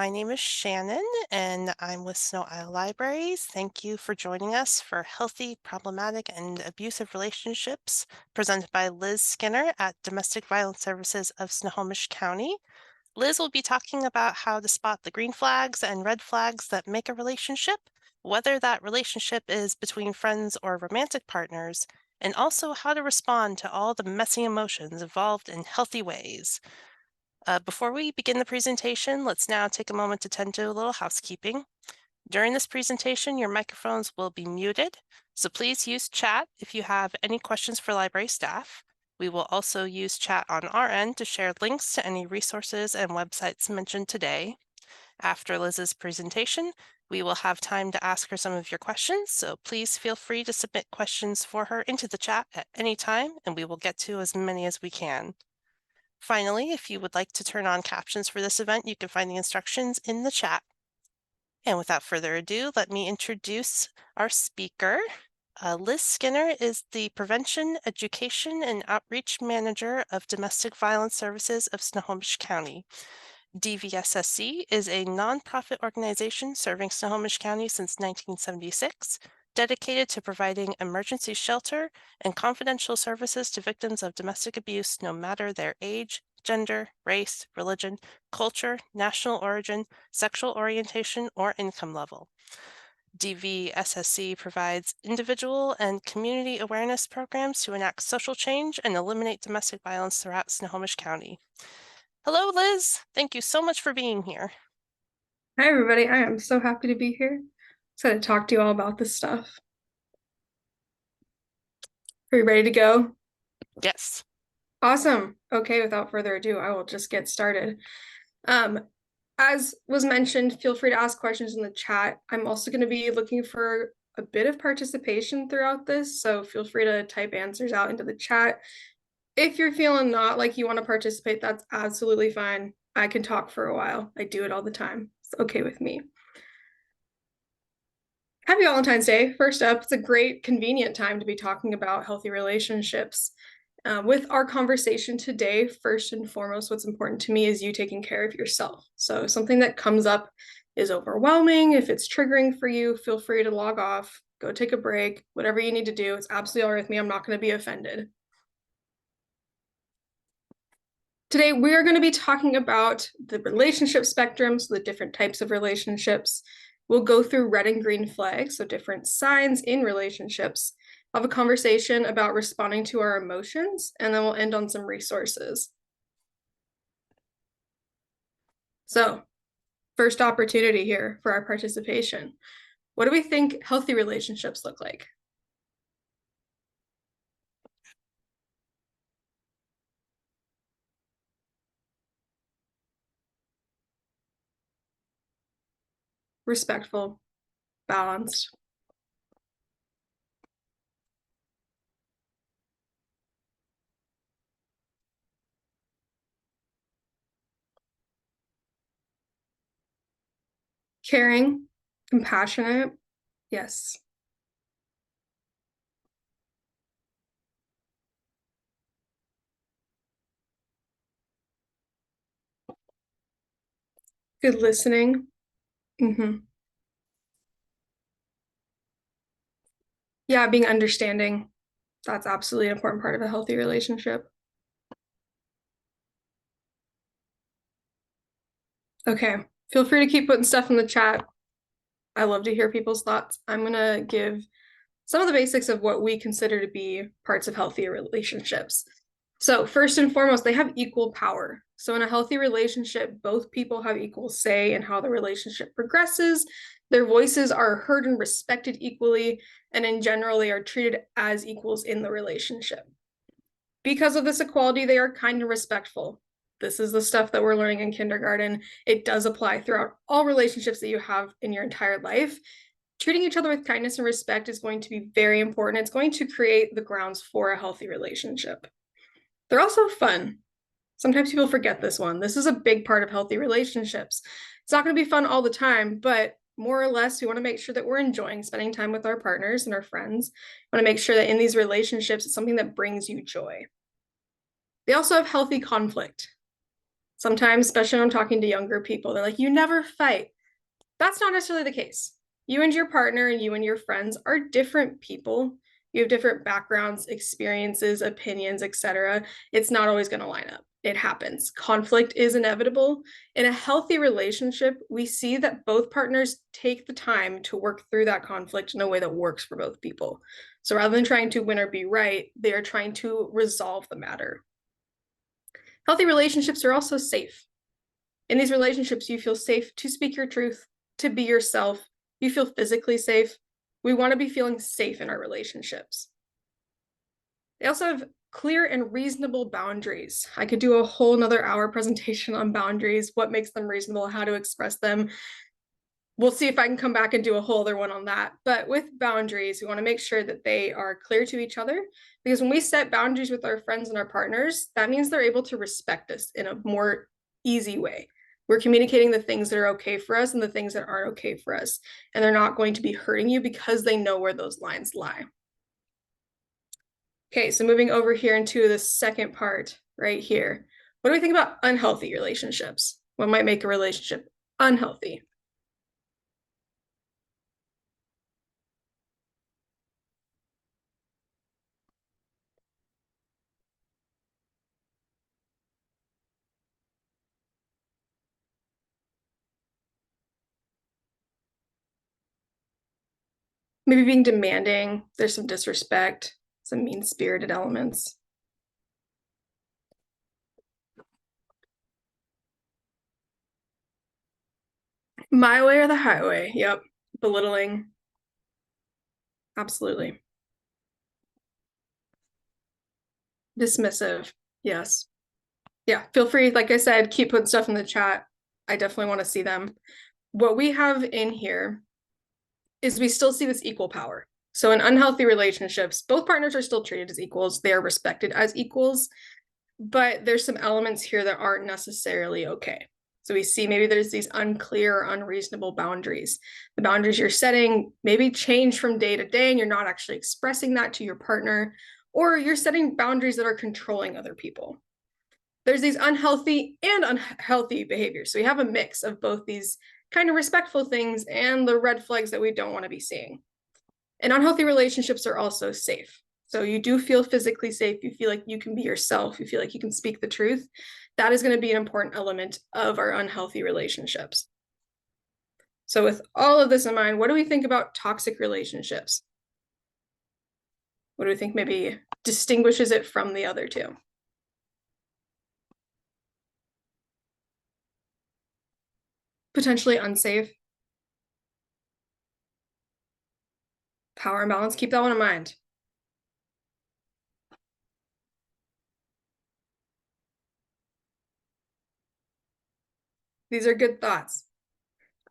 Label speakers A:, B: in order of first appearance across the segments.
A: My name is Shannon, and I'm with Snow Isle Libraries. Thank you for joining us for Healthy, Problematic, and Abusive Relationships, presented by Liz Skinner at Domestic Violence Services of Snohomish County. Liz will be talking about how to spot the green flags and red flags that make a relationship, whether that relationship is between friends or romantic partners, and also how to respond to all the messy emotions involved in healthy ways. Before we begin the presentation, let's now take a moment to tend to a little housekeeping. During this presentation, your microphones will be muted, so please use chat if you have any questions for library staff. We will also use chat on our end to share links to any resources and websites mentioned today. After Liz's presentation, we will have time to ask her some of your questions, so please feel free to submit questions for her into the chat at any time, and we will get to as many as we can. Finally, if you would like to turn on captions for this event, you can find the instructions in the chat. And without further ado, let me introduce our speaker. Liz Skinner is the Prevention, Education, and Outreach Manager of Domestic Violence Services of Snohomish County. DVSSC is a nonprofit organization serving Snohomish County since 1976, dedicated to providing emergency shelter and confidential services to victims of domestic abuse, no matter their age, gender, race, religion, culture, national origin, sexual orientation, or income level. DVSSC provides individual and community awareness programs to enact social change and eliminate domestic violence throughout Snohomish County. Hello, Liz. Thank you so much for being here.
B: Hi, everybody. I am so happy to be here. Excited to talk to you all about this stuff. Are you ready to go?
A: Yes.
B: Awesome. Okay, without further ado, I will just get started. As was mentioned, feel free to ask questions in the chat. I'm also going to be looking for a bit of participation throughout this, so feel free to type answers out into the chat. If you're feeling not like you want to participate, that's absolutely fine. I can talk for a while. I do it all the time. It's okay with me. Happy Valentine's Day. First up, it's a great, convenient time to be talking about healthy relationships. With our conversation today, first and foremost, what's important to me is you taking care of yourself. So if something that comes up is overwhelming, if it's triggering for you, feel free to log off, go take a break, whatever you need to do. It's absolutely all right with me. I'm not going to be offended. Today, we are going to be talking about the relationship spectrum, so the different types of relationships. We'll go through red and green flags, so different signs in relationships. I'll have a conversation about responding to our emotions, and then we'll end on some resources. So, first opportunity here for our participation. What do we think healthy relationships look like? Respectful, balanced. Caring, compassionate, yes. Good listening. Yeah, being understanding. That's absolutely an important part of a healthy relationship. Okay, feel free to keep putting stuff in the chat. I love to hear people's thoughts. I'm gonna give some of the basics of what we consider to be parts of healthy relationships. So first and foremost, they have equal power. So in a healthy relationship, both people have equal say in how the relationship progresses. Their voices are heard and respected equally, and in general, they are treated as equals in the relationship. Because of this equality, they are kind and respectful. This is the stuff that we're learning in kindergarten. It does apply throughout all relationships that you have in your entire life. Treating each other with kindness and respect is going to be very important. It's going to create the grounds for a healthy relationship. They're also fun. Sometimes people forget this one. This is a big part of healthy relationships. It's not going to be fun all the time, but more or less, we want to make sure that we're enjoying spending time with our partners and our friends. We want to make sure that in these relationships, it's something that brings you joy. They also have healthy conflict. Sometimes, especially when I'm talking to younger people, they're like, you never fight. That's not necessarily the case. You and your partner and you and your friends are different people. You have different backgrounds, experiences, opinions, etc. It's not always going to line up. It happens. Conflict is inevitable. In a healthy relationship, we see that both partners take the time to work through that conflict in a way that works for both people. So rather than trying to win or be right, they are trying to resolve the matter. Healthy relationships are also safe. In these relationships, you feel safe to speak your truth, to be yourself. You feel physically safe. We want to be feeling safe in our relationships. They also have clear and reasonable boundaries. I could do a whole another hour presentation on boundaries, what makes them reasonable, how to express them. We'll see if I can come back and do a whole other one on that. But with boundaries, we want to make sure that they are clear to each other, because when we set boundaries with our friends and our partners, that means they're able to respect us in a more easy way. We're communicating the things that are okay for us and the things that aren't okay for us. And they're not going to be hurting you because they know where those lines lie. Okay, so moving over here into the second part right here. What do we think about unhealthy relationships? What might make a relationship unhealthy? Maybe being demanding, there's some disrespect, some mean-spirited elements. My way or the highway. Yep. Belittling. Absolutely. Dismissive. Yes. Yeah. Feel free, like I said, keep putting stuff in the chat. I definitely want to see them. What we have in here is we still see this equal power. So in unhealthy relationships, both partners are still treated as equals. They are respected as equals, but there's some elements here that aren't necessarily okay. So we see maybe there's these unclear or unreasonable boundaries. The boundaries you're setting maybe change from day to day and you're not actually expressing that to your partner, or you're setting boundaries that are controlling other people. There's these unhealthy and unhealthy behaviors. So we have a mix of both these kind of respectful things and the red flags that we don't want to be seeing. And unhealthy relationships are also safe. So you do feel physically safe. You feel like you can be yourself. You feel like you can speak the truth. That is going to be an important element of our unhealthy relationships. So with all of this in mind, what do we think about toxic relationships? What do we think maybe distinguishes it from the other two? Potentially unsafe. Power imbalance. Keep that one in mind. These are good thoughts.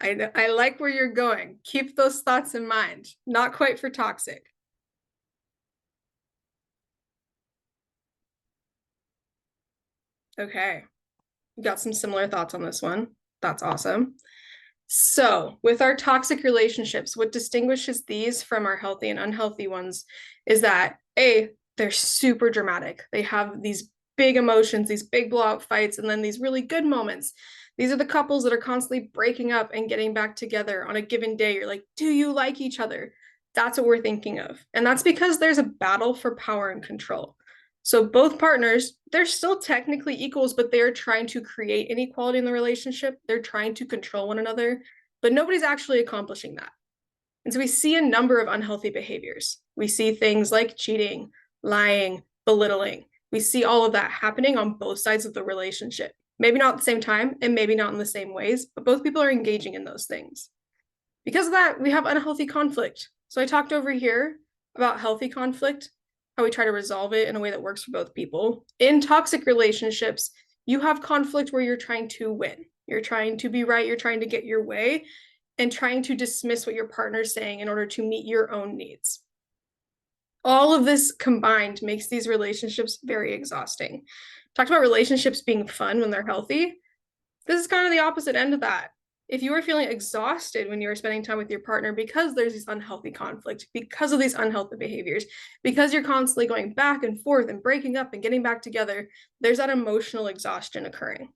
B: I like where you're going. Keep those thoughts in mind. Not quite for toxic. Okay. Got some similar thoughts on this one. That's awesome. So, with our toxic relationships, what distinguishes these from our healthy and unhealthy ones is that A, they're super dramatic. They have these big emotions, these big blowout fights, and then these really good moments. These are the couples that are constantly breaking up and getting back together on a given day. You're like, do you like each other? That's what we're thinking of. And that's because there's a battle for power and control. So both partners, they're still technically equals, but they're trying to create inequality in the relationship. They're trying to control one another, but nobody's actually accomplishing that. And so we see a number of unhealthy behaviors. We see things like cheating, lying, belittling. We see all of that happening on both sides of the relationship. Maybe not at the same time and maybe not in the same ways, but both people are engaging in those things. Because of that, we have unhealthy conflict. So I talked over here about healthy conflict, how we try to resolve it in a way that works for both people. In toxic relationships, you have conflict where you're trying to win. You're trying to be right, you're trying to get your way, and trying to dismiss what your partner's saying in order to meet your own needs. All of this combined makes these relationships very exhausting. Talked about relationships being fun when they're healthy. This is kind of the opposite end of that. If you are feeling exhausted when you're spending time with your partner because there's this unhealthy conflict, because of these unhealthy behaviors, because you're constantly going back and forth and breaking up and getting back together, there's that emotional exhaustion occurring.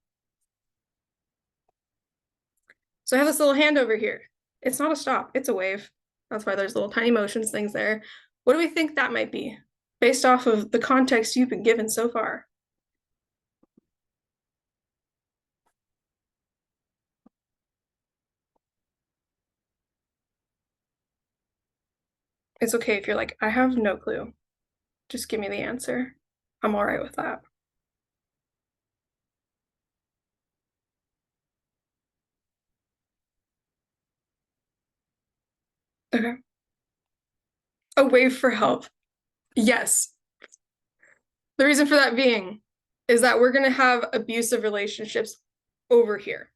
B: So I have this little hand over here. It's not a stop, it's a wave. That's why there's little tiny motions things there. What do we think that might be based off of the context you've been given so far? It's okay if you're like, I have no clue. Just give me the answer. I'm all right with that. Okay. A wave for help. Yes. The reason for that being is that we're going to have abusive relationships over here.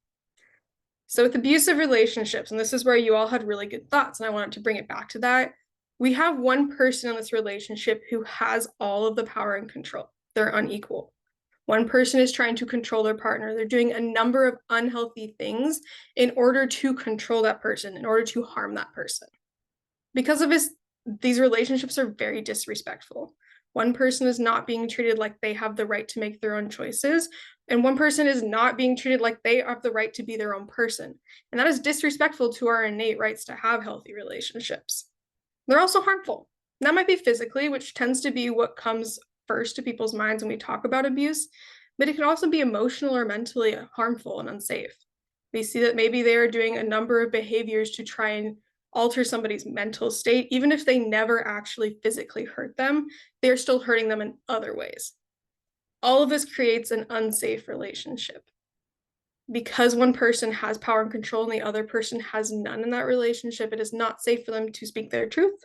B: So, with abusive relationships, and this is where you all had really good thoughts, and I wanted to bring it back to that. We have one person in this relationship who has all of the power and control. They're unequal. One person is trying to control their partner. They're doing a number of unhealthy things in order to control that person, in order to harm that person. Because of this, these relationships are very disrespectful. One person is not being treated like they have the right to make their own choices, and one person is not being treated like they have the right to be their own person. And that is disrespectful to our innate rights to have healthy relationships. They're also harmful. That might be physically, which tends to be what comes first to people's minds when we talk about abuse, but it can also be emotional or mentally harmful and unsafe. We see that maybe they are doing a number of behaviors to try and alter somebody's mental state, even if they never actually physically hurt them, they're still hurting them in other ways. All of this creates an unsafe relationship. Because one person has power and control and the other person has none in that relationship, it is not safe for them to speak their truth.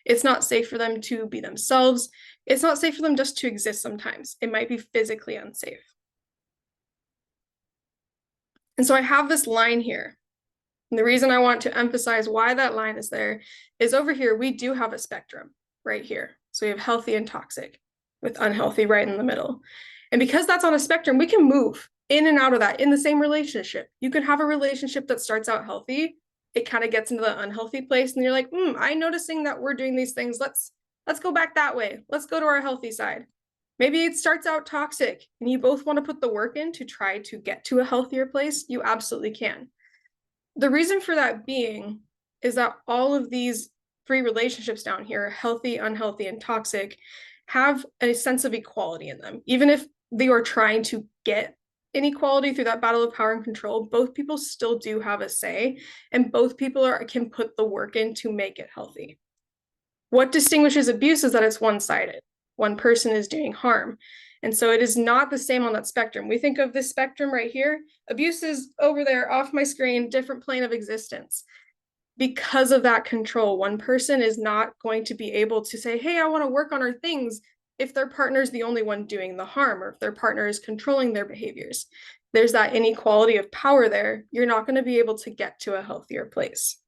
B: It's not safe for them to be themselves. It's not safe for them just to exist sometimes. It might be physically unsafe. And so I have this line here. And the reason I want to emphasize why that line is there is over here, we do have a spectrum right here. So we have healthy and toxic with unhealthy right in the middle. And because that's on a spectrum, we can move in and out of that in the same relationship. You can have a relationship that starts out healthy. It kind of gets into the unhealthy place and you're like, I'm noticing that we're doing these things. Let's go back that way. Let's go to our healthy side. Maybe it starts out toxic and you both want to put the work in to try to get to a healthier place. You absolutely can. The reason for that being is that all of these three relationships down here, healthy, unhealthy, and toxic, have a sense of equality in them. Even if they are trying to get inequality through that battle of power and control, both people still do have a say, and both people can put the work in to make it healthy. What distinguishes abuse is that it's one-sided. One person is doing harm. And so it is not the same on that spectrum. We think of this spectrum right here. Abuse is over there off my screen, different plane of existence. Because of that control, one person is not going to be able to say, hey, I want to work on our things if their partner is the only one doing the harm or if their partner is controlling their behaviors. There's that inequality of power there. You're not going to be able to get to a healthier place.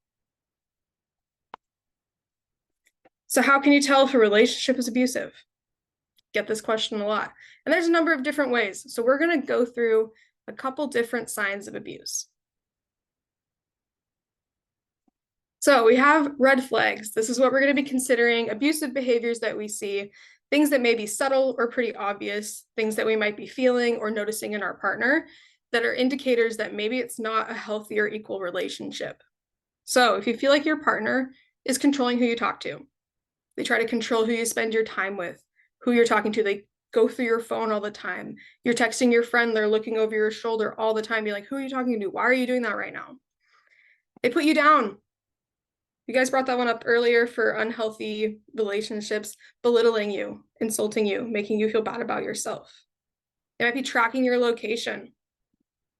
B: So how can you tell if a relationship is abusive? Get this question a lot. And there's a number of different ways. So we're going to go through a couple different signs of abuse. So we have red flags. This is what we're going to be considering abusive behaviors that we see, things that may be subtle or pretty obvious, things that we might be feeling or noticing in our partner that are indicators that maybe it's not a healthy or equal relationship. So if you feel like your partner is controlling who you talk to, they try to control who you spend your time with, who you're talking to, they go through your phone all the time. You're texting your friend, they're looking over your shoulder all the time. You're like, who are you talking to? Why are you doing that right now? They put you down. You guys brought that one up earlier for unhealthy relationships, belittling you, insulting you, making you feel bad about yourself. They might be tracking your location.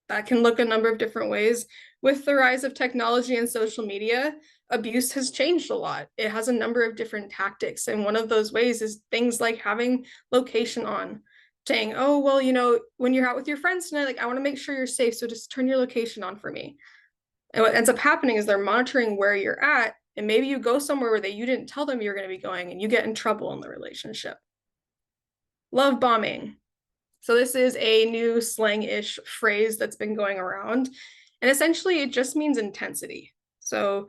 B: That can look a number of different ways. With the rise of technology and social media, abuse has changed a lot. It has a number of different tactics. And one of those ways is things like having location on, saying, oh, well, when you're out with your friends tonight, like, I want to make sure you're safe. So just turn your location on for me. And what ends up happening is they're monitoring where you're at. And maybe you go somewhere where you didn't tell them you're going to be going and you get in trouble in the relationship. Love bombing. So this is a new slang-ish phrase that's been going around. And essentially it just means intensity. So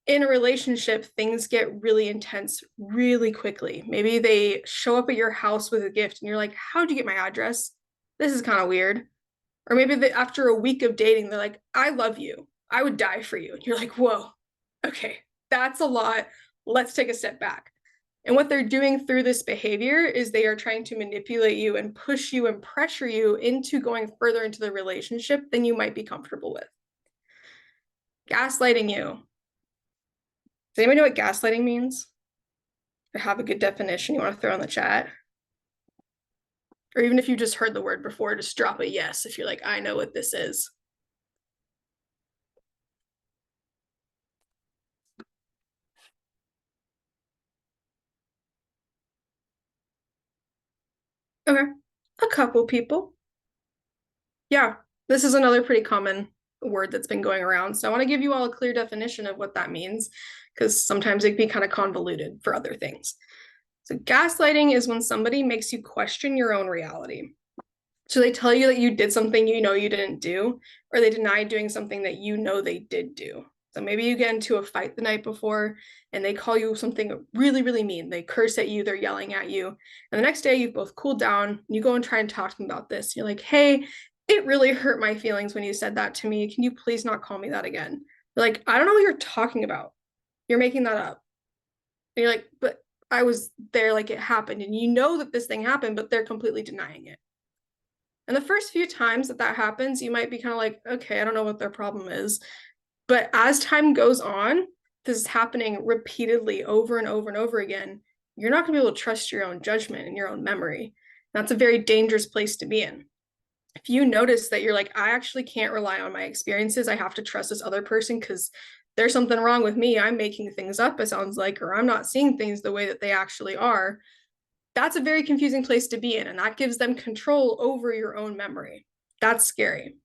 B: in a relationship, things get really intense really quickly. Maybe they show up at your house with a gift and you're like, how'd you get my address? This is kind of weird. Or maybe after a week of dating, they're like, I love you. I would die for you. And you're like, whoa, okay, that's a lot. Let's take a step back. And what they're doing through this behavior is they are trying to manipulate you and push you and pressure you into going further into the relationship than you might be comfortable with. Gaslighting you. Does anybody know what gaslighting means? Or have a good definition you want to throw in the chat? Or even if you just heard the word before, just drop a yes if you're like, I know what this is. Okay, a couple people. Yeah, this is another pretty common word that's been going around. So I want to give you all a clear definition of what that means, because sometimes it can be kind of convoluted for other things. So gaslighting is when somebody makes you question your own reality. So they tell you that you did something you know you didn't do, or they deny doing something that you know they did do. So maybe you get into a fight the night before and they call you something really, really mean. They curse at you, they're yelling at you. And the next day you've both cooled down, you go and try and talk to them about this. You're like, hey, it really hurt my feelings when you said that to me. Can you please not call me that again? They're like, I don't know what you're talking about. You're making that up. And you're like, but I was there, like it happened. And you know that this thing happened, but they're completely denying it. And the first few times that that happens, you might be kind of like, okay, I don't know what their problem is. But as time goes on, this is happening repeatedly over and over and over again. You're not going to be able to trust your own judgment and your own memory. That's a very dangerous place to be in. If you notice that you're like, I actually can't rely on my experiences, I have to trust this other person because there's something wrong with me. I'm making things up, it sounds like, or I'm not seeing things the way that they actually are. That's a very confusing place to be in, and that gives them control over your own memory. That's scary.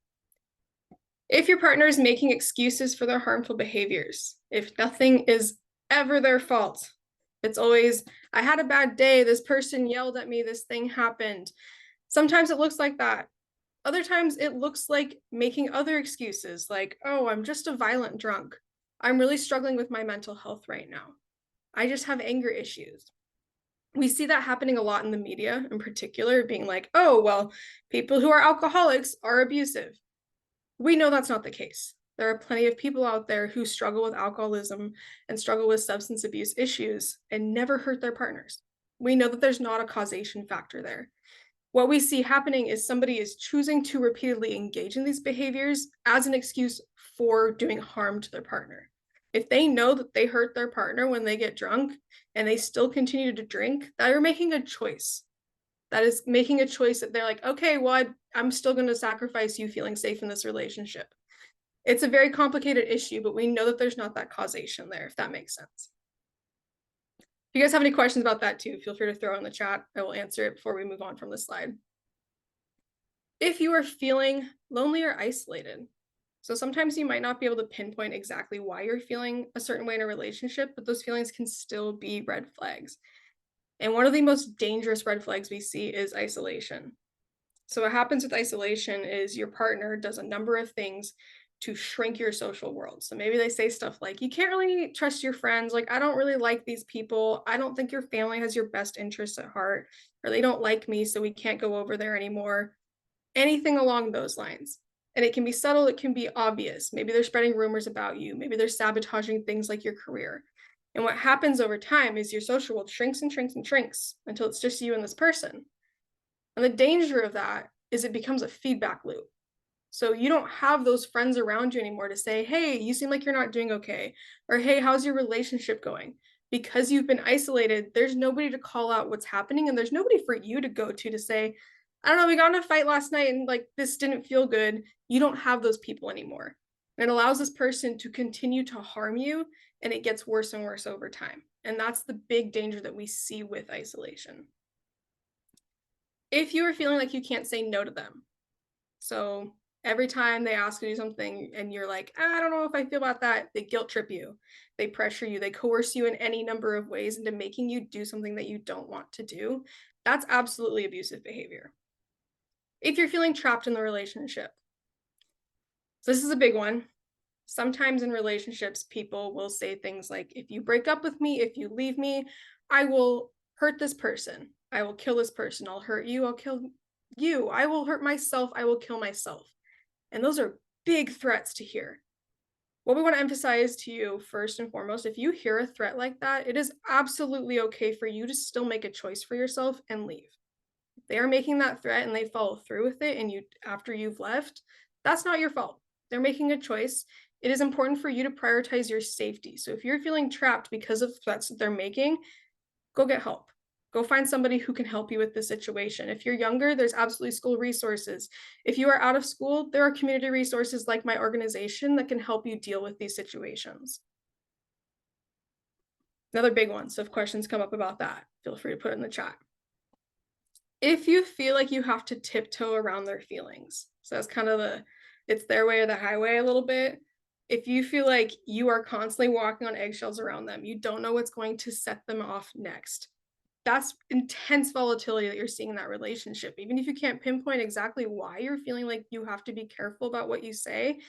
B: If your partner is making excuses for their harmful behaviors, if nothing is ever their fault, it's always, I had a bad day, this person yelled at me, this thing happened. Sometimes it looks like that. Other times it looks like making other excuses, like, oh, I'm just a violent drunk. I'm really struggling with my mental health right now. I just have anger issues. We see that happening a lot in the media in particular, being like, oh, well, people who are alcoholics are abusive. We know that's not the case. There are plenty of people out there who struggle with alcoholism and struggle with substance abuse issues and never hurt their partners. We know that there's not a causation factor there. What we see happening is somebody is choosing to repeatedly engage in these behaviors as an excuse for doing harm to their partner. If they know that they hurt their partner when they get drunk and they still continue to drink, that are making a choice. That is making a choice that they're like, okay, well, I'm still going to sacrifice you feeling safe in this relationship. It's a very complicated issue, but we know that there's not that causation there, if that makes sense. If you guys have any questions about that too, feel free to throw it in the chat. I will answer it before we move on from this slide. If you are feeling lonely or isolated, so sometimes you might not be able to pinpoint exactly why you're feeling a certain way in a relationship, but those feelings can still be red flags. And one of the most dangerous red flags we see is isolation. So what happens with isolation is your partner does a number of things to shrink your social world. So maybe they say stuff like, you can't really trust your friends. Like, I don't really like these people. I don't think your family has your best interests at heart, or they don't like me, so we can't go over there anymore. Anything along those lines. And it can be subtle, it can be obvious. Maybe they're spreading rumors about you. Maybe they're sabotaging things like your career. And what happens over time is your social world shrinks and shrinks and shrinks until it's just you and this person. And the danger of that is it becomes a feedback loop. So you don't have those friends around you anymore to say, hey, you seem like you're not doing okay. Or, hey, how's your relationship going? Because you've been isolated, there's nobody to call out what's happening. And there's nobody for you to go to say, I don't know, we got in a fight last night and like this didn't feel good. You don't have those people anymore. And it allows this person to continue to harm you, and it gets worse and worse over time. And that's the big danger that we see with isolation. If you are feeling like you can't say no to them, so every time they ask you to do something and you're like, I don't know if I feel about that, they guilt trip you, they pressure you, they coerce you in any number of ways into making you do something that you don't want to do, that's absolutely abusive behavior. If you're feeling trapped in the relationship, so this is a big one. Sometimes in relationships, people will say things like, if you break up with me, if you leave me, I will hurt this person. I will kill this person. I'll hurt you. I'll kill you. I will hurt myself. I will kill myself. And those are big threats to hear. What we want to emphasize to you first and foremost, if you hear a threat like that, it is absolutely okay for you to still make a choice for yourself and leave. If they are making that threat and they follow through with it and you after you've left, that's not your fault. They're making a choice. It is important for you to prioritize your safety. So if you're feeling trapped because of threats that they're making, go get help. Go find somebody who can help you with the situation. If you're younger, there's absolutely school resources. If you are out of school, there are community resources like my organization that can help you deal with these situations. Another big one. So if questions come up about that, feel free to put it in the chat. If you feel like you have to tiptoe around their feelings, so that's kind of it's their way or the highway a little bit. If you feel like you are constantly walking on eggshells around them, you don't know what's going to set them off next. That's intense volatility that you're seeing in that relationship. Even if you can't pinpoint exactly why you're feeling like you have to be careful about what you say,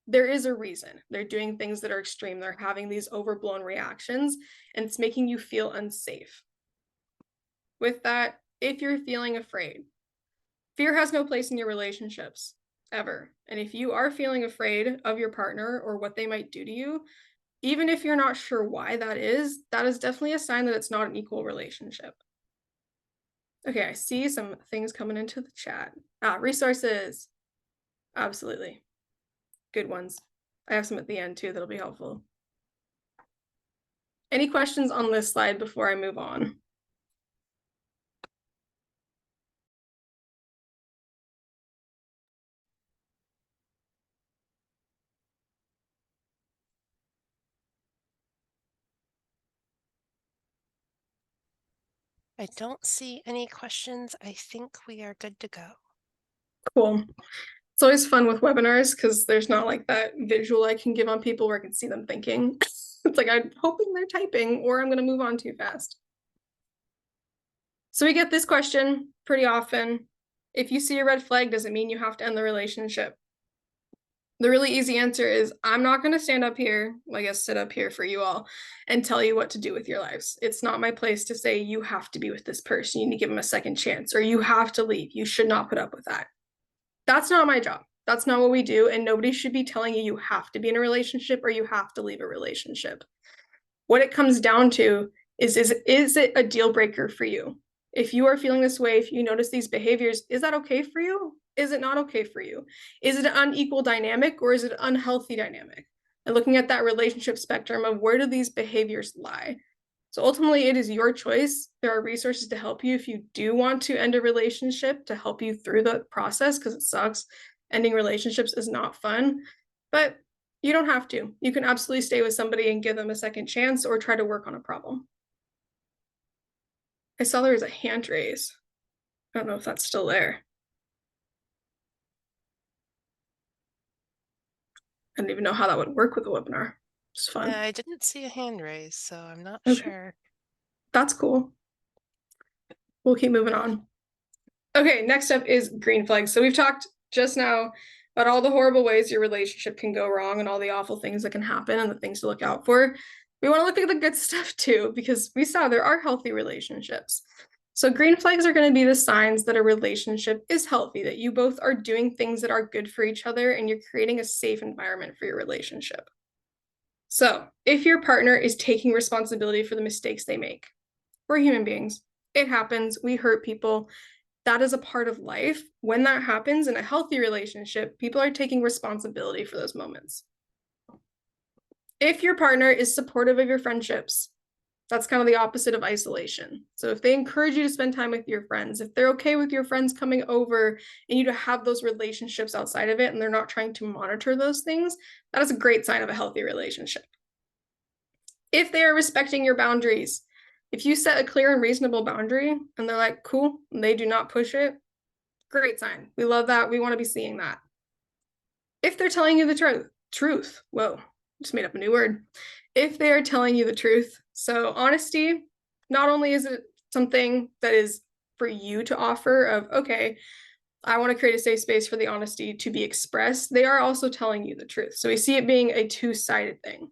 B: there is a reason. They're doing things that are extreme. They're having these overblown reactions, and it's making you feel unsafe. With that, if you're feeling afraid, fear has no place in your relationships ever. And if you are feeling afraid of your partner or what they might do to you, even if you're not sure why that is definitely a sign that it's not an equal relationship. Okay, I see some things coming into the chat. Resources. Absolutely. Good ones. I have some at the end too that'll be helpful. Any questions on this slide before I move on?
A: I don't see any questions. I think we are good to go.
B: Cool. It's always fun with webinars because there's not like that visual I can give on people where I can see them thinking. It's like I'm hoping they're typing or I'm going to move on too fast. So we get this question pretty often. If you see a red flag, does it mean you have to end the relationship? The really easy answer is I'm not going to stand up here, I guess sit up here for you all and tell you what to do with your lives. It's not my place to say you have to be with this person. You need to give them a second chance or you have to leave. You should not put up with that. That's not my job. That's not what we do. And nobody should be telling you you have to be in a relationship or you have to leave a relationship. What it comes down to is it a deal breaker for you? If you are feeling this way, if you notice these behaviors, is that okay for you? Is it not okay for you? Is it an unequal dynamic or is it an unhealthy dynamic? And looking at that relationship spectrum of where do these behaviors lie? So ultimately, it is your choice. There are resources to help you if you do want to end a relationship to help you through the process because it sucks. Ending relationships is not fun, but you don't have to. You can absolutely stay with somebody and give them a second chance or try to work on a problem. I saw there was a hand raise. I don't know if that's still there. I don't even know how that would work with a webinar. It's fun.
A: I didn't see a hand raise, so I'm not
B: Okay,
A: sure.
B: that's cool. We'll keep moving on. Okay, next up is green flags. So we've talked just now about all the horrible ways your relationship can go wrong and all the awful things that can happen and the things to look out for. We want to look at the good stuff too, because we saw there are healthy relationships. So green flags are going to be the signs that a relationship is healthy, that you both are doing things that are good for each other and you're creating a safe environment for your relationship. So if your partner is taking responsibility for the mistakes they make, we're human beings. It happens. We hurt people. That is a part of life. When that happens in a healthy relationship, people are taking responsibility for those moments. If your partner is supportive of your friendships, that's kind of the opposite of isolation. So if they encourage you to spend time with your friends, if they're okay with your friends coming over and you to have those relationships outside of it and they're not trying to monitor those things, that is a great sign of a healthy relationship. If they are respecting your boundaries, if you set a clear and reasonable boundary and they're like, cool, and they do not push it, great sign. We love that. We want to be seeing that. If they're telling you the truth, whoa, just made up a new word. If they are telling you the truth, so honesty, not only is it something that is for you to offer of, okay, I want to create a safe space for the honesty to be expressed, they are also telling you the truth. So we see it being a two-sided thing.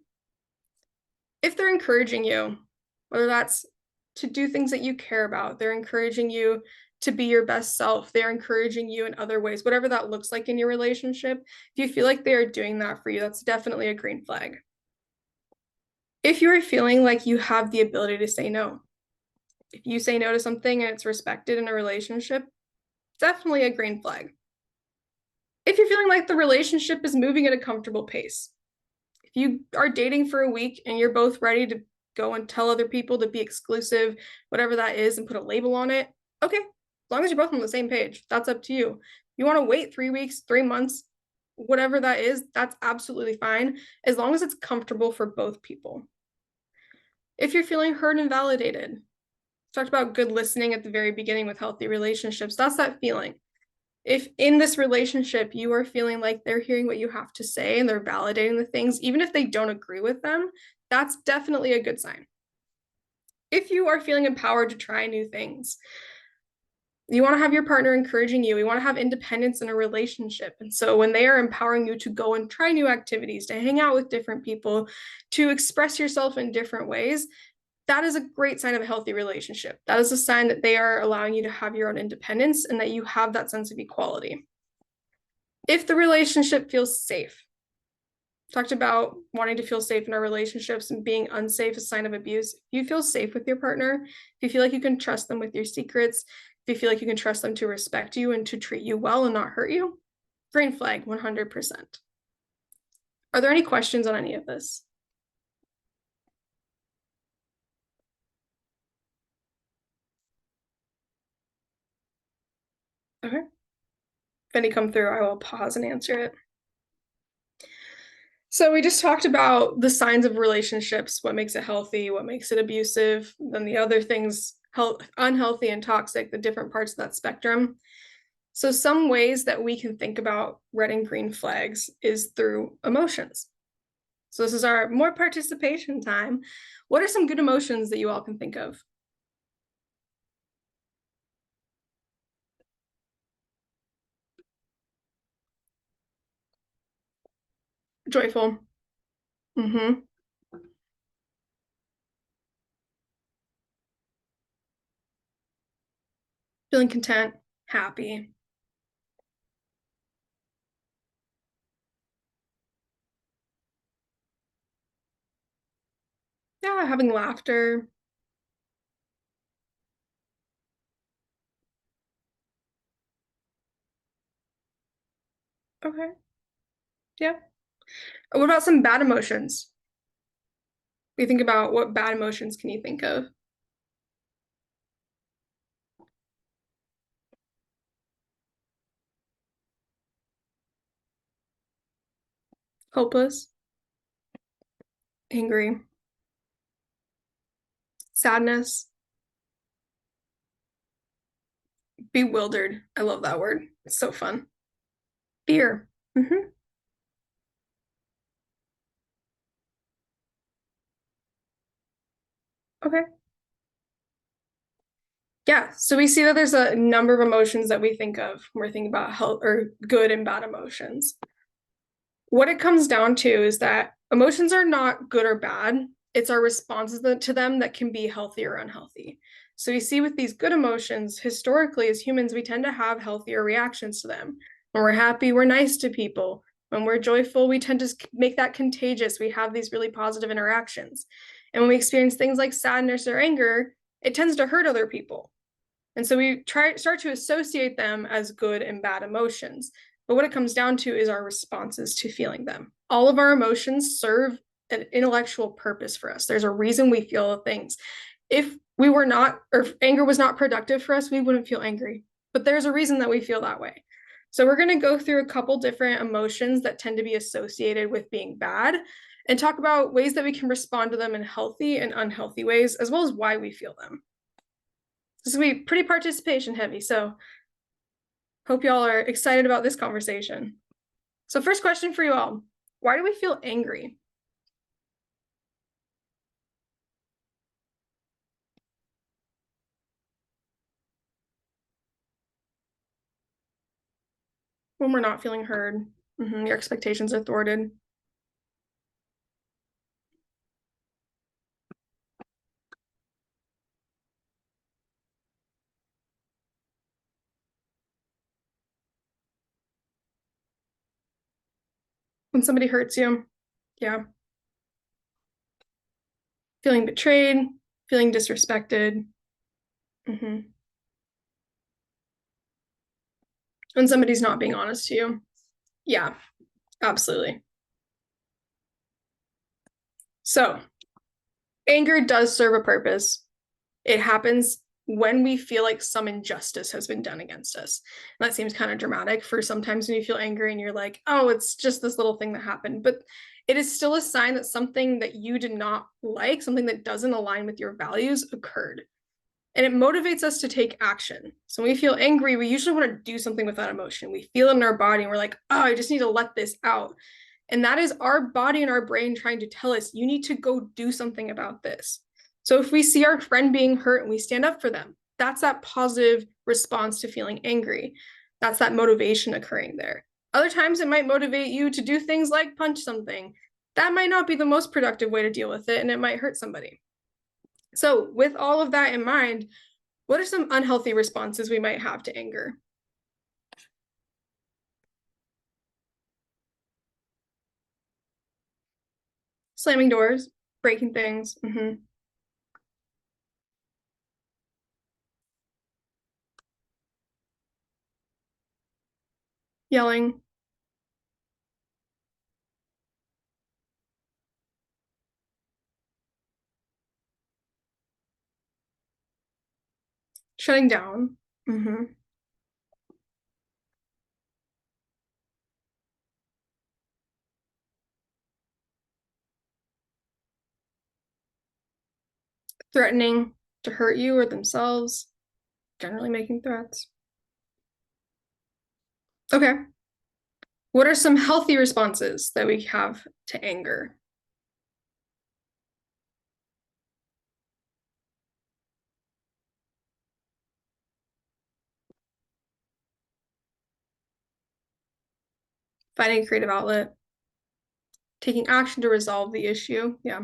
B: If they're encouraging you, whether that's to do things that you care about, they're encouraging you to be your best self. They're encouraging you in other ways, whatever that looks like in your relationship. If you feel like they are doing that for you, that's definitely a green flag. If you are feeling like you have the ability to say no, if you say no to something and it's respected in a relationship, definitely a green flag. If you're feeling like the relationship is moving at a comfortable pace, if you are dating for a week and you're both ready to go and tell other people to be exclusive, whatever that is, and put a label on it, okay. As long as you're both on the same page, that's up to you. You want to wait 3 weeks, 3 months, whatever that is, that's absolutely fine, as long as it's comfortable for both people. If you're feeling heard and validated, talked about good listening at the very beginning with healthy relationships, that's that feeling. If in this relationship you are feeling like they're hearing what you have to say and they're validating the things, even if they don't agree with them, that's definitely a good sign. If you are feeling empowered to try new things, you want to have your partner encouraging you. You want to have independence in a relationship. And so when they are empowering you to go and try new activities, to hang out with different people, to express yourself in different ways, that is a great sign of a healthy relationship. That is a sign that they are allowing you to have your own independence and that you have that sense of equality. If the relationship feels safe, talked about wanting to feel safe in our relationships and being unsafe is a sign of abuse. If you feel safe with your partner, if you feel like you can trust them with your secrets, if you feel like you can trust them to respect you and to treat you well and not hurt you, green flag 100%. Are there any questions on any of this? Okay. If any come through, I will pause and answer it. So we just talked about the signs of relationships, what makes it healthy, what makes it abusive, then the other things, unhealthy and toxic, the different parts of that spectrum. So some ways that we can think about red and green flags is through emotions. So this is our more participation time. What are some good emotions that you all can think of? Joyful. Mm-hmm. Feeling content, happy. Yeah, having laughter. Okay. Yeah. What about some bad emotions? We think about what bad emotions can you think of? Hopeless, angry, sadness, bewildered. I love that word. It's so fun. Fear. Mm-hmm. Okay. Yeah. So we see that there's a number of emotions that we think of when we're thinking about health or good and bad emotions. What it comes down to is that emotions are not good or bad. It's our responses to them that can be healthy or unhealthy. So we see with these good emotions, historically, as humans, we tend to have healthier reactions to them. When we're happy, we're nice to people. When we're joyful, we tend to make that contagious. We have these really positive interactions. And when we experience things like sadness or anger, it tends to hurt other people. And so we start to associate them as good and bad emotions. But what it comes down to is our responses to feeling them. All of our emotions serve an intellectual purpose for us. There's a reason we feel things. If we were not, or if anger was not productive for us, we wouldn't feel angry. But there's a reason that we feel that way. So we're going to go through a couple different emotions that tend to be associated with being bad and talk about ways that we can respond to them in healthy and unhealthy ways, as well as why we feel them. This will be pretty participation heavy, so hope y'all are excited about this conversation. So first question for you all, why do we feel angry? When we're not feeling heard, your expectations are thwarted. When somebody hurts you. Yeah. Feeling betrayed, feeling disrespected. Hmm. When somebody's not being honest to you. Yeah, absolutely. So, anger does serve a purpose. It happens when we feel like some injustice has been done against us. And that seems kind of dramatic for sometimes when you feel angry and you're like, oh, it's just this little thing that happened. But it is still a sign that something that you did not like, something that doesn't align with your values, occurred. And it motivates us to take action. So when we feel angry, we usually want to do something with that emotion. We feel it in our body and we're like, oh, I just need to let this out. And that is our body and our brain trying to tell us, you need to go do something about this. So if we see our friend being hurt and we stand up for them, that's that positive response to feeling angry. That's that motivation occurring there. Other times it might motivate you to do things like punch something. That might not be the most productive way to deal with it, and it might hurt somebody. So, with all of that in mind, what are some unhealthy responses we might have to anger? Slamming doors, breaking things, yelling, shutting down, threatening to hurt you or themselves, generally making threats. Okay. What are some healthy responses that we have to anger? Finding a creative outlet, taking action to resolve the issue. Yeah.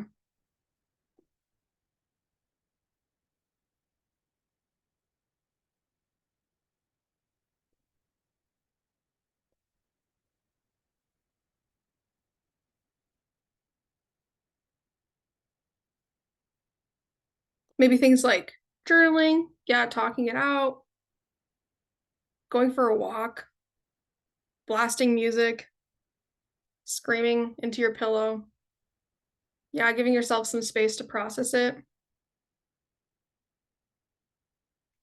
B: Maybe things like journaling, yeah, talking it out, going for a walk, blasting music, screaming into your pillow. Yeah, giving yourself some space to process it.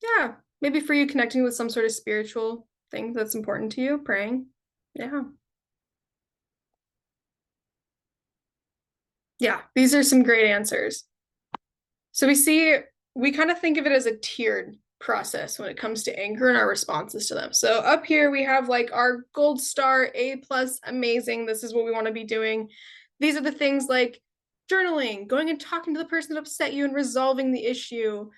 B: Yeah, maybe for you connecting with some sort of spiritual thing that's important to you, praying. Yeah. Yeah, these are some great answers. So we kind of think of it as a tiered process when it comes to anger and our responses to them. So up here we have like our gold star, A plus, amazing. This is what we want to be doing. These are the things like journaling, going and talking to the person that upset you and resolving the issue,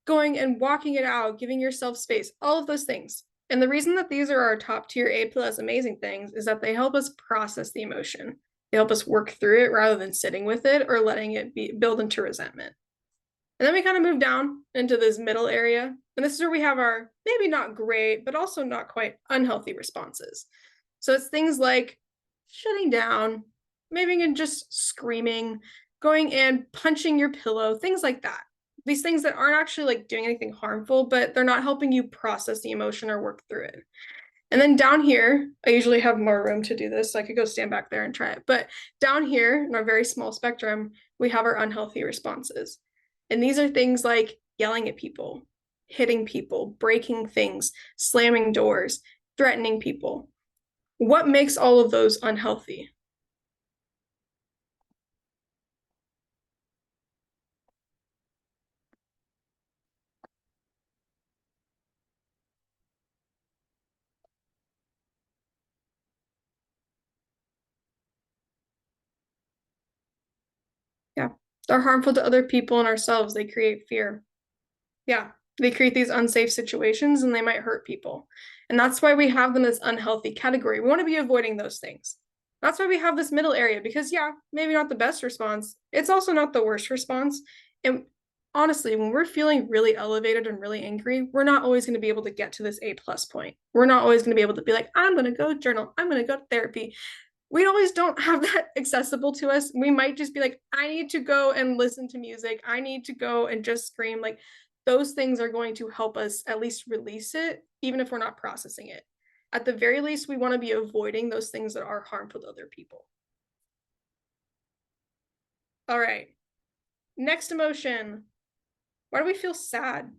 B: going and walking it out, giving yourself space, all of those things. And the reason that these are our top tier A plus amazing things is that they help us process the emotion. They help us work through it rather than sitting with it or letting it build into resentment. And then we kind of move down into this middle area. And this is where we have our maybe not great, but also not quite unhealthy responses. So it's things like shutting down, maybe and just screaming, going and punching your pillow, things like that. These things that aren't actually like doing anything harmful, but they're not helping you process the emotion or work through it. And then down here, I usually have more room to do this. So I could go stand back there and try it. But down here in our very small spectrum, we have our unhealthy responses. And these are things like yelling at people, hitting people, breaking things, slamming doors, threatening people. What makes all of those unhealthy? Yeah, they're harmful to other people and ourselves. They create fear. Yeah, they create these unsafe situations and they might hurt people. And that's why we have them as unhealthy category. We want to be avoiding those things. That's why we have this middle area because, yeah, maybe not the best response. It's also not the worst response. And honestly, when we're feeling really elevated and really angry, we're not always going to be able to get to this A plus point. We're not always going to be able to be like, I'm going to go journal. I'm going to go to therapy. We always don't have that accessible to us. We might just be like, I need to go and listen to music. I need to go and just scream. Like those things are going to help us at least release it, even if we're not processing it. At the very least, we want to be avoiding those things that are harmful to other people. All right. Next emotion. Why do we feel sad?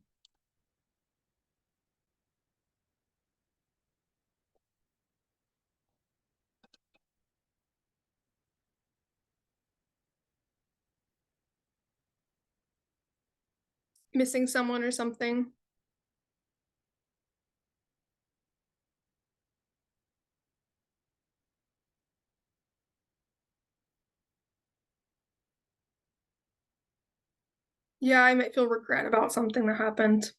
B: Missing someone or something? Yeah, I might feel regret about something that happened.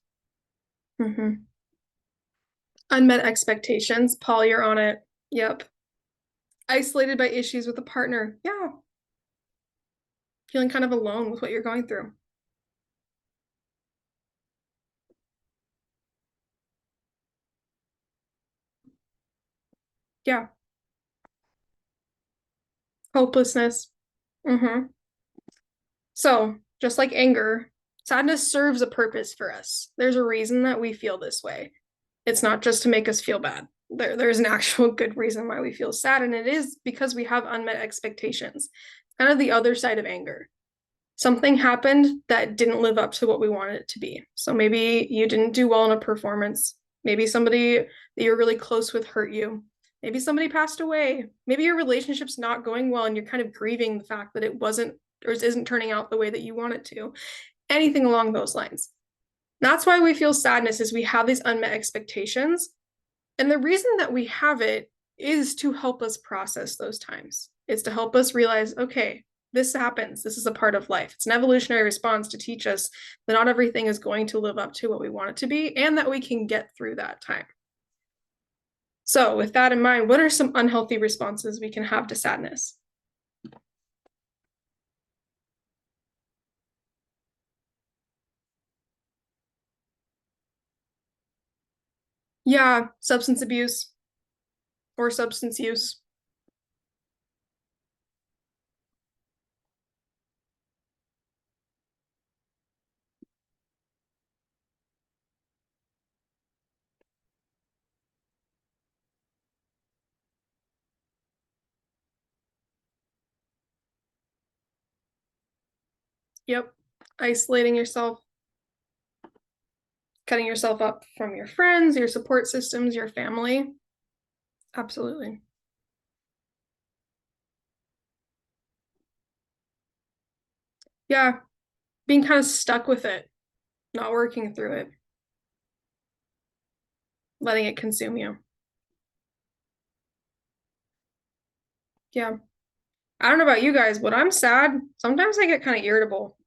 B: Unmet expectations. Paul, you're on it. Yep. Isolated by issues with a partner. Yeah. Feeling kind of alone with what you're going through. Yeah. Hopelessness. So, just like anger, sadness serves a purpose for us. There's a reason that we feel this way. It's not just to make us feel bad. There's an actual good reason why we feel sad, and it is because we have unmet expectations. Kind of the other side of anger. Something happened that didn't live up to what we wanted it to be. So maybe you didn't do well in a performance. Maybe somebody that you're really close with hurt you. Maybe somebody passed away. Maybe your relationship's not going well and you're kind of grieving the fact that it wasn't or isn't turning out the way that you want it to. Anything along those lines. That's why we feel sadness is we have these unmet expectations. And the reason that we have it is to help us process those times. It's to help us realize, okay, this happens. This is a part of life. It's an evolutionary response to teach us that not everything is going to live up to what we want it to be and that we can get through that time. So, with that in mind, what are some unhealthy responses we can have to sadness? Yeah, substance abuse or substance use. Yep. Isolating yourself, cutting yourself up from your friends, your support systems, your family. Absolutely. Yeah, being kind of stuck with it, not working through it, letting it consume you. Yeah. I don't know about you guys, but I'm sad. Sometimes I get kind of irritable,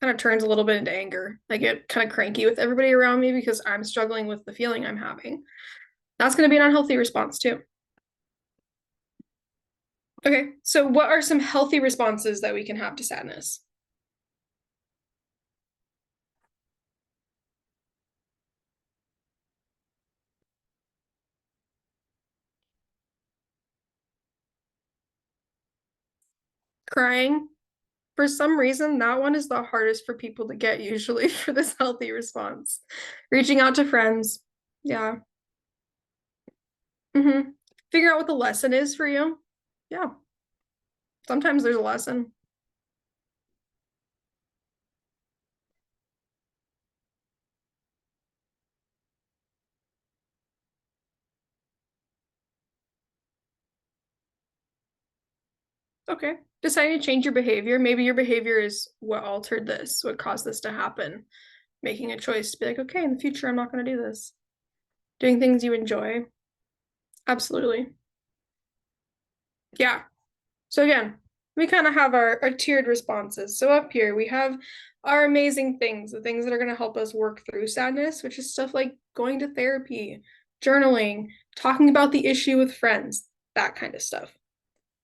B: kind of turns a little bit into anger. I get kind of cranky with everybody around me because I'm struggling with the feeling I'm having. That's going to be an unhealthy response too. Okay, so what are some healthy responses that we can have to sadness? Crying. For some reason, that one is the hardest for people to get usually for this healthy response. Reaching out to friends. Yeah. Figure out what the lesson is for you. Yeah. Sometimes there's a lesson. Okay. Deciding to change your behavior. Maybe your behavior is what altered this, what caused this to happen. Making a choice to be like, okay, in the future, I'm not going to do this. Doing things you enjoy. Absolutely. Yeah. So again, we kind of have our tiered responses. So up here, we have our amazing things, the things that are going to help us work through sadness, which is stuff like going to therapy, journaling, talking about the issue with friends, that kind of stuff.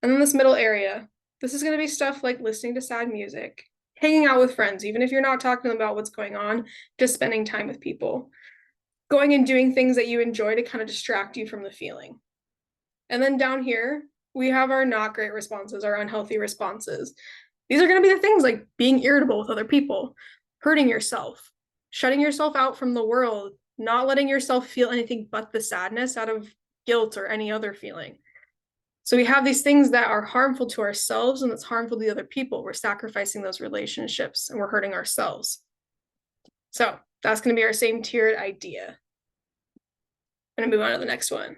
B: And then this middle area, this is going to be stuff like listening to sad music, hanging out with friends, even if you're not talking about what's going on, just spending time with people, going and doing things that you enjoy to kind of distract you from the feeling. And then down here, we have our not great responses, our unhealthy responses. These are going to be the things like being irritable with other people, hurting yourself, shutting yourself out from the world, not letting yourself feel anything but the sadness out of guilt or any other feeling. So we have these things that are harmful to ourselves and that's harmful to the other people. We're sacrificing those relationships and we're hurting ourselves. So that's going to be our same tiered idea. I'm going to move on to the next one.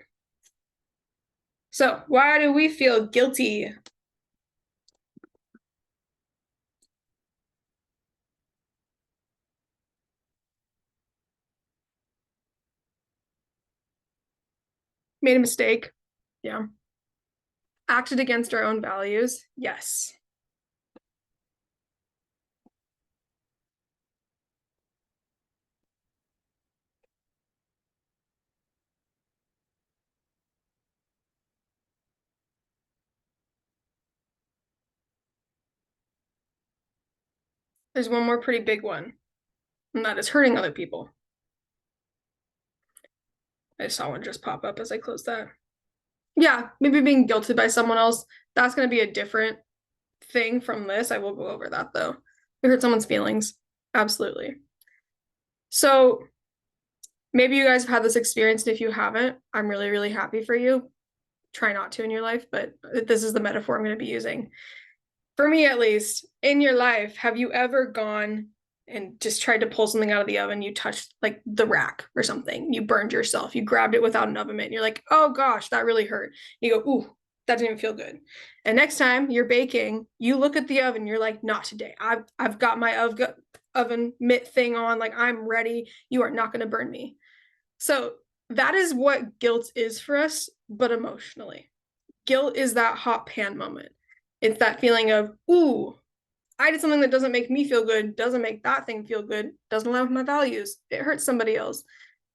B: So why do we feel guilty? Made a mistake. Yeah. Acted against our own values. Yes. There's one more pretty big one, and that is hurting other people. I saw one just pop up as I closed that. Yeah, maybe being guilted by someone else. That's going to be a different thing from this. I will go over that though. It hurt someone's feelings. Absolutely. So maybe you guys have had this experience, and if you haven't, I'm really, really happy for you. Try not to in your life, but this is the metaphor I'm going to be using. For me, at least, in your life, have you ever gone and just tried to pull something out of the oven? You touched like the rack or something. You burned yourself. You grabbed it without an oven mitt. And you're like, oh gosh, that really hurt. You go, ooh, that didn't even feel good. And next time you're baking, you look at the oven. You're like, not today. I've got my oven mitt thing on. Like I'm ready. You are not going to burn me. So that is what guilt is for us, but emotionally. Guilt is that hot pan moment. It's that feeling of, ooh, I did something that doesn't make me feel good, doesn't make that thing feel good, doesn't align with my values, it hurts somebody else,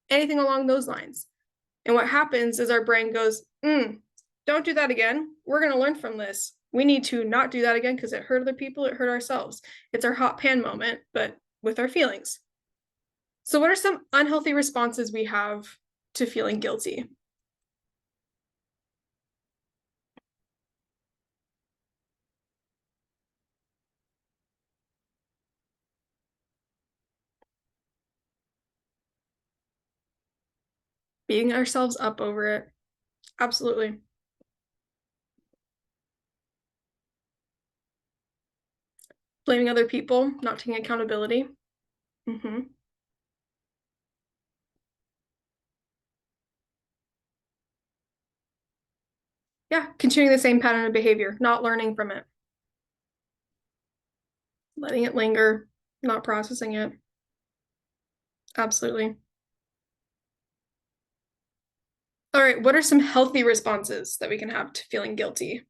B: anything along those lines. And what happens is our brain goes, don't do that again. We're going to learn from this. We need to not do that again because it hurt other people, it hurt ourselves. It's our hot pan moment, but with our feelings. So, what are some unhealthy responses we have to feeling guilty? Beating ourselves up over it. Absolutely. Blaming other people, not taking accountability. Yeah, continuing the same pattern of behavior, not learning from it, letting it linger, not processing it. Absolutely. All right, what are some healthy responses that we can have to feeling guilty?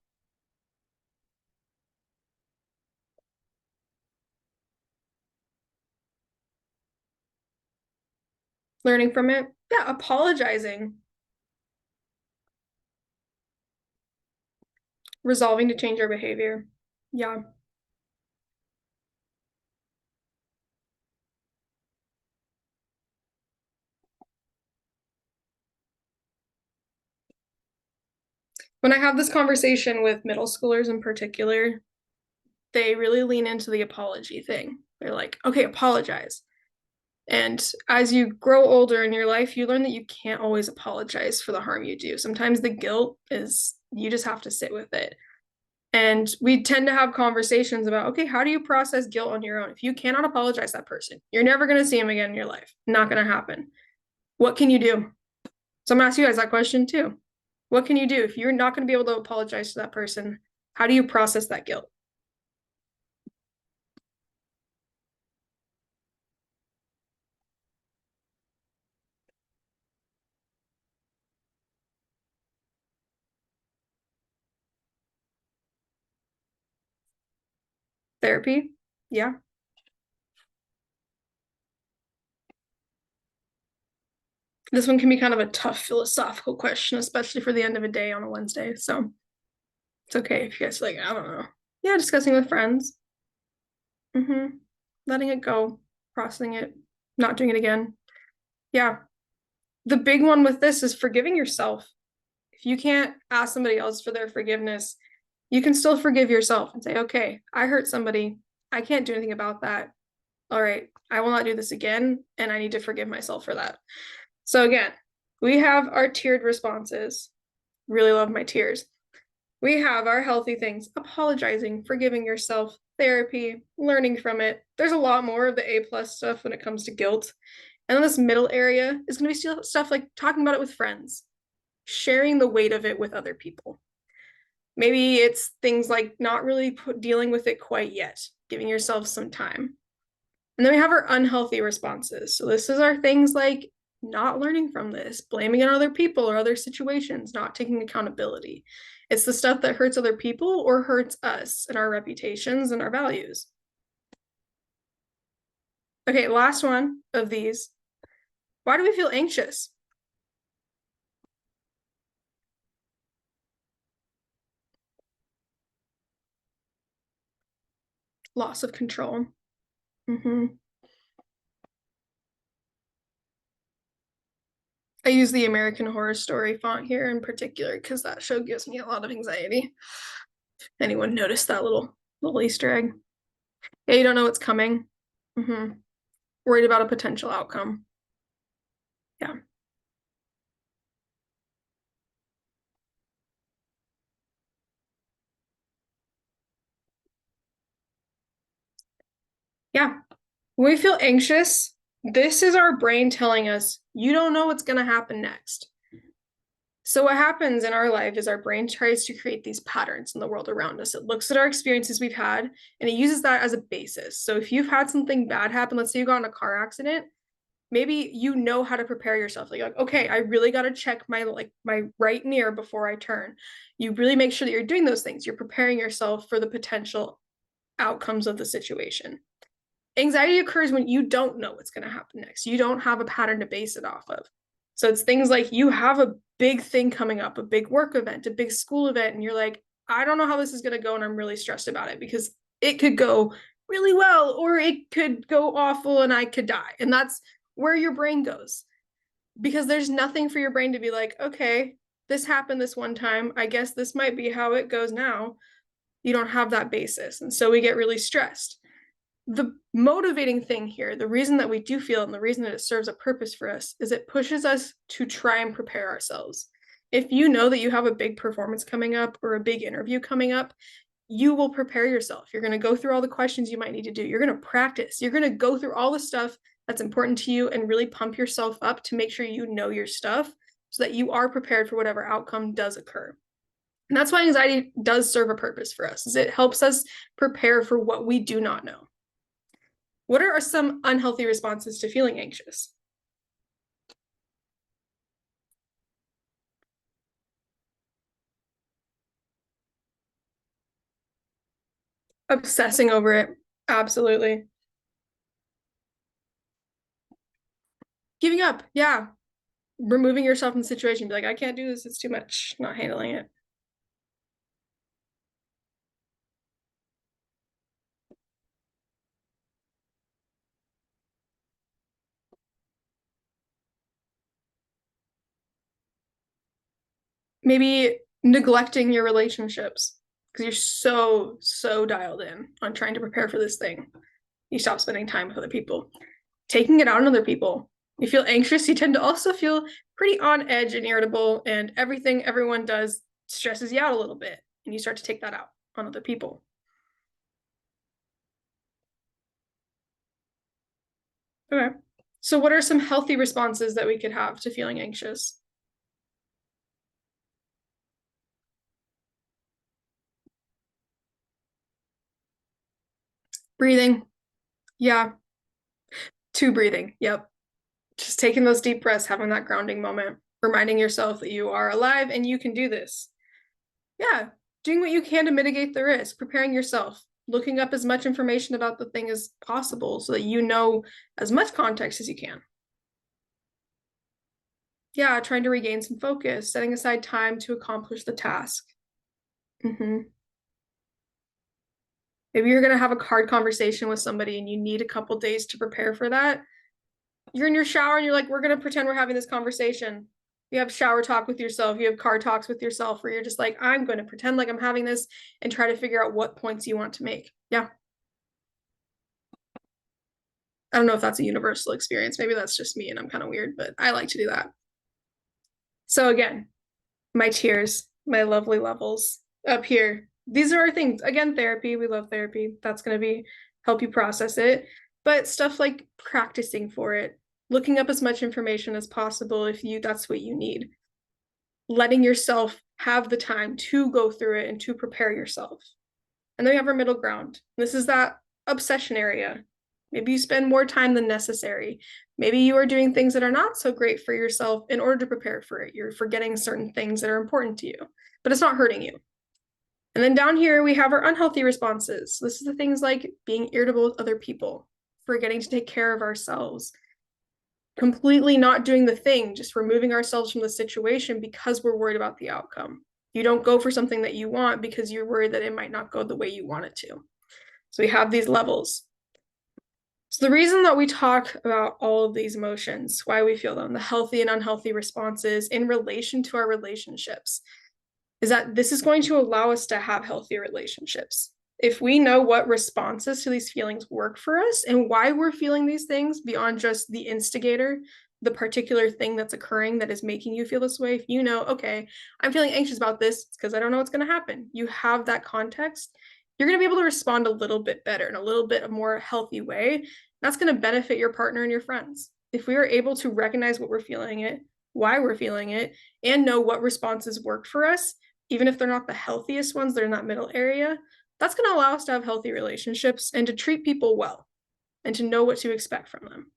B: Learning from it. Yeah, apologizing. Resolving to change our behavior. Yeah. When I have this conversation with middle schoolers in particular, they really lean into the apology thing. They're like, okay, apologize. And as you grow older in your life, you learn that you can't always apologize for the harm you do. Sometimes the guilt is, you just have to sit with it. And we tend to have conversations about, okay, how do you process guilt on your own? If you cannot apologize to that person, you're never going to see him again in your life. Not going to happen. What can you do? So I'm going to ask you guys that question too. What can you do if you're not going to be able to apologize to that person? How do you process that guilt? Therapy? Yeah. This one can be kind of a tough philosophical question, especially for the end of a day on a Wednesday. So it's okay if you guys are like, I don't know. Yeah, discussing with friends. Letting it go, processing it, not doing it again. Yeah. The big one with this is forgiving yourself. If you can't ask somebody else for their forgiveness, you can still forgive yourself and say, okay, I hurt somebody. I can't do anything about that. All right, I will not do this again, and I need to forgive myself for that. So again, we have our tiered responses. Really love my tears. We have our healthy things: apologizing, forgiving yourself, therapy, learning from it. There's a lot more of the A+ stuff when it comes to guilt. And then this middle area is going to be stuff like talking about it with friends, sharing the weight of it with other people. Maybe it's things like not really dealing with it quite yet, giving yourself some time. And then we have our unhealthy responses. So this is our things like not learning from this, blaming it on other people or other situations, not taking accountability. It's the stuff that hurts other people or hurts us and our reputations and our values. Okay, last one of these. Why do we feel anxious? Loss of control. I use the American Horror Story font here in particular because that show gives me a lot of anxiety. Anyone noticed that little Easter egg? Yeah, you don't know what's coming. Worried about a potential outcome. Yeah. Yeah. When we feel anxious, this is our brain telling us, you don't know what's going to happen next. So what happens in our life is our brain tries to create these patterns in the world around us. It looks at our experiences we've had and it uses that as a basis. So if you've had something bad happen, let's say you got in a car accident, maybe you know how to prepare yourself. Like, okay, I really got to check my right mirror before I turn. You really make sure that you're doing those things. You're preparing yourself for the potential outcomes of the situation. Anxiety occurs when you don't know what's going to happen next. You don't have a pattern to base it off of. So it's things like you have a big thing coming up, a big work event, a big school event, and you're like, I don't know how this is going to go, and I'm really stressed about it because it could go really well or it could go awful and I could die. And that's where your brain goes, because there's nothing for your brain to be like, okay, this happened this one time. I guess this might be how it goes now. You don't have that basis. And so we get really stressed. The motivating thing here, the reason that we do feel and the reason that it serves a purpose for us is it pushes us to try and prepare ourselves. If you know that you have a big performance coming up or a big interview coming up, you will prepare yourself. You're going to go through all the questions you might need to do. You're going to practice. You're going to go through all the stuff that's important to you and really pump yourself up to make sure you know your stuff so that you are prepared for whatever outcome does occur. And that's why anxiety does serve a purpose for us, is it helps us prepare for what we do not know. What are some unhealthy responses to feeling anxious? Obsessing over it. Absolutely. Giving up. Yeah. Removing yourself from the situation. Be like, I can't do this. It's too much. Not handling it. Maybe neglecting your relationships because you're so dialed in on trying to prepare for this thing. You stop spending time with other people. Taking it out on other people. You feel anxious, you tend to also feel pretty on edge and irritable, and everything everyone does stresses you out a little bit, and you start to take that out on other people. Okay. So what are some healthy responses that we could have to feeling anxious? Breathing. Yeah. To breathing. Yep. Just taking those deep breaths, having that grounding moment, reminding yourself that you are alive and you can do this. Yeah. Doing what you can to mitigate the risk, preparing yourself, looking up as much information about the thing as possible so that you know as much context as you can. Yeah, trying to regain some focus, setting aside time to accomplish the task. Maybe you're going to have a hard conversation with somebody and you need a couple days to prepare for that. You're in your shower and you're like, we're going to pretend we're having this conversation. You have shower talk with yourself. You have car talks with yourself where you're just like, I'm going to pretend like I'm having this and try to figure out what points you want to make. Yeah. I don't know if that's a universal experience. Maybe that's just me and I'm kind of weird, but I like to do that. So again, my tiers, my lovely levels up here. These are our things. Again, therapy. We love therapy. That's going to be help you process it. But stuff like practicing for it, looking up as much information as possible if that's what you need. Letting yourself have the time to go through it and to prepare yourself. And then we have our middle ground. This is that obsession area. Maybe you spend more time than necessary. Maybe you are doing things that are not so great for yourself in order to prepare for it. You're forgetting certain things that are important to you, but it's not hurting you. And then down here, we have our unhealthy responses. This is the things like being irritable with other people, forgetting to take care of ourselves, completely not doing the thing, just removing ourselves from the situation because we're worried about the outcome. You don't go for something that you want because you're worried that it might not go the way you want it to. So we have these levels. So the reason that we talk about all of these emotions, why we feel them, the healthy and unhealthy responses in relation to our relationships, is that this is going to allow us to have healthy relationships. If we know what responses to these feelings work for us and why we're feeling these things beyond just the instigator, the particular thing that's occurring that is making you feel this way, if you know, okay, I'm feeling anxious about this, it's because I don't know what's going to happen. You have that context, you're going to be able to respond a little bit better in a little bit more healthy way. That's going to benefit your partner and your friends. If we are able to recognize what we're feeling it, why we're feeling it, and know what responses work for us, even if they're not the healthiest ones, they're in that middle area, that's going to allow us to have healthy relationships and to treat people well and to know what to expect from them.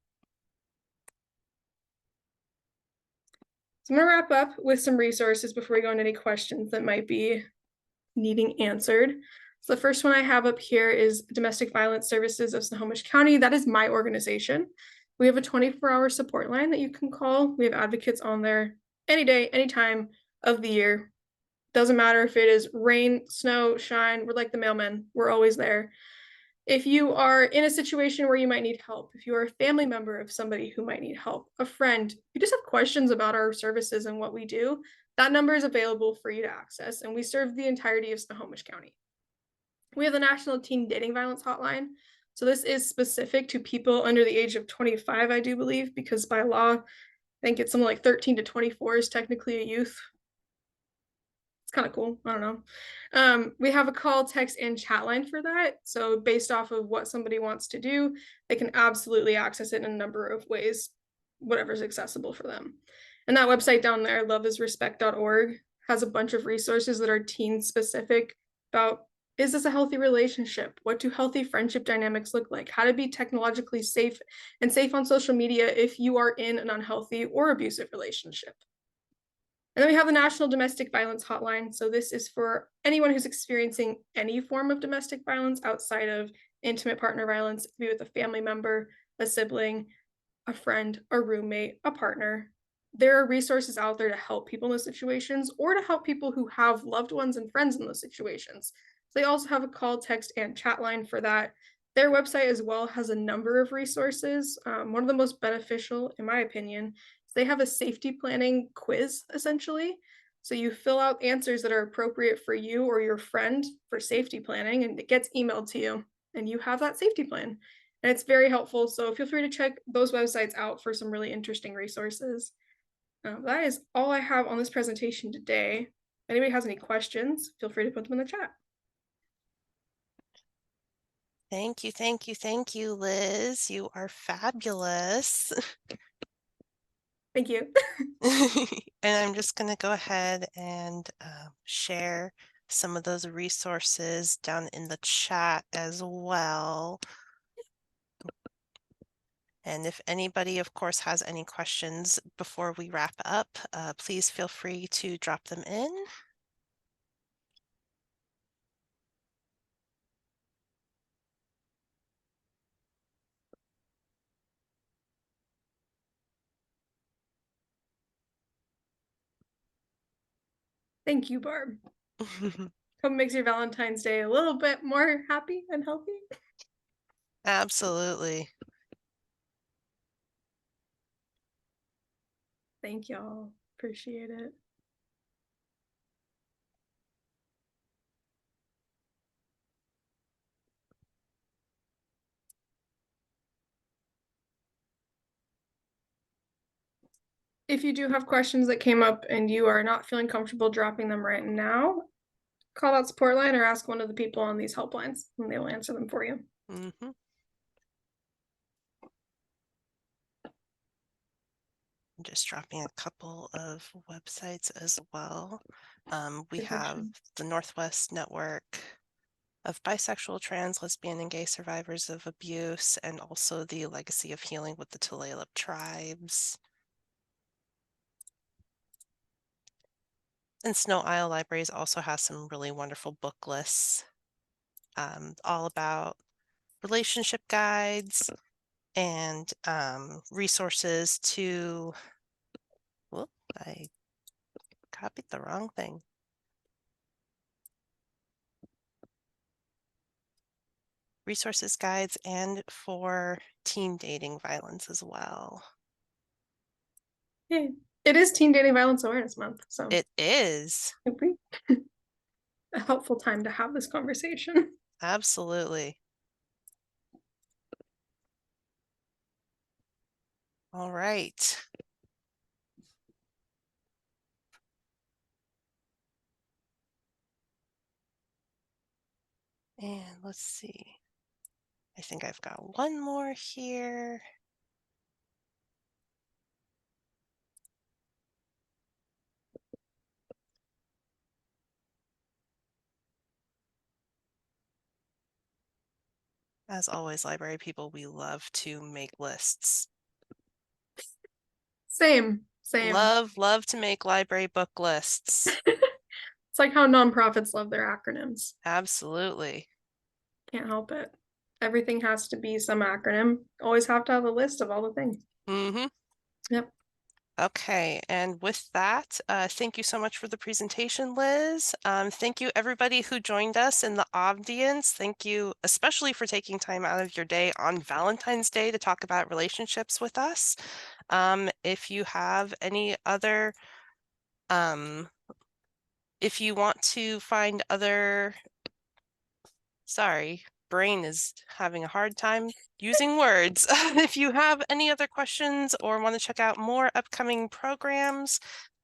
B: So I'm going to wrap up with some resources before we go into any questions that might be needing answered. So the first one I have up here is Domestic Violence Services of Snohomish County. That is my organization. We have a 24-hour support line that you can call. We have advocates on there any day, any time of the year. Doesn't matter if it is rain, snow, shine, we're like the mailmen, we're always there. If you are in a situation where you might need help, if you are a family member of somebody who might need help, a friend, you just have questions about our services and what we do, that number is available for you to access, and we serve the entirety of Snohomish County. We have the National Teen Dating Violence Hotline. So this is specific to people under the age of 25, I do believe, because by law, I think it's something like 13 to 24 is technically a youth. It's kind of cool. I don't know. We have a call, text, and chat line for that. So based off of what somebody wants to do, they can absolutely access it in a number of ways, whatever's accessible for them. And that website down there, loveisrespect.org, has a bunch of resources that are teen specific about, is this a healthy relationship? What do healthy friendship dynamics look like? How to be technologically safe and safe on social media if you are in an unhealthy or abusive relationship. And then we have the National Domestic Violence Hotline. So this is for anyone who's experiencing any form of domestic violence outside of intimate partner violence. It could be with a family member, a sibling, a friend, a roommate, a partner. There are resources out there to help people in those situations or to help people who have loved ones and friends in those situations. So they also have a call, text, and chat line for that. Their website as well has a number of resources. One of the most beneficial, in my opinion, they have a safety planning quiz, essentially. So you fill out answers that are appropriate for you or your friend for safety planning, and it gets emailed to you, and you have that safety plan. And it's very helpful. So feel free to check those websites out for some really interesting resources. That is all I have on this presentation today. If anybody has any questions, feel free to put them in the chat.
A: Thank you, Liz. You are fabulous.
B: Thank you.
A: And I'm just going to go ahead and share some of those resources down in the chat as well. And if anybody, of course, has any questions before we wrap up, please feel free to drop them in.
B: Thank you, Barb. Hope it makes your Valentine's Day a little bit more happy and healthy.
A: Absolutely.
B: Thank y'all. Appreciate it. If you do have questions that came up and you are not feeling comfortable dropping them right now, call that support line or ask one of the people on these helplines and they will answer them for you.
A: Mm-hmm. I'm just dropping a couple of websites as well. We have the Northwest Network of Bisexual, Trans, Lesbian, and Gay Survivors of Abuse, and also the Legacy of Healing with the Tulalip Tribes. And Snow Isle Libraries also has some really wonderful book lists, all about relationship guides and resources to, whoop, I copied the wrong thing. Resources guides and for teen dating violence as well.
B: Yeah, it is Teen Dating Violence Awareness Month, so
A: It is.
B: it'd be a helpful time to have this conversation.
A: Absolutely. All right. And let's see. I think I've got one more here. As always, library people, we love to make lists.
B: Same.
A: Love to make library book lists.
B: It's like how nonprofits love their acronyms.
A: Absolutely.
B: Can't help it. Everything has to be some acronym. Always have to have a list of all the things.
A: Mm-hmm.
B: Yep.
A: Okay, and with that, thank you so much for the presentation, Liz. Thank you everybody who joined us in the audience. Thank you especially for taking time out of your day on Valentine's Day to talk about relationships with us. If you have any other, if you want to find other, sorry, brain is having a hard time using words. If you have any other questions or want to check out more upcoming programs,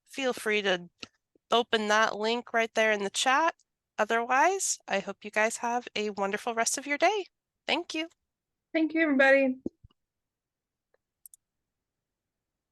A: feel free to open that link right there in the chat. Otherwise, I hope you guys have a wonderful rest of your day. Thank you.
B: Thank you, everybody.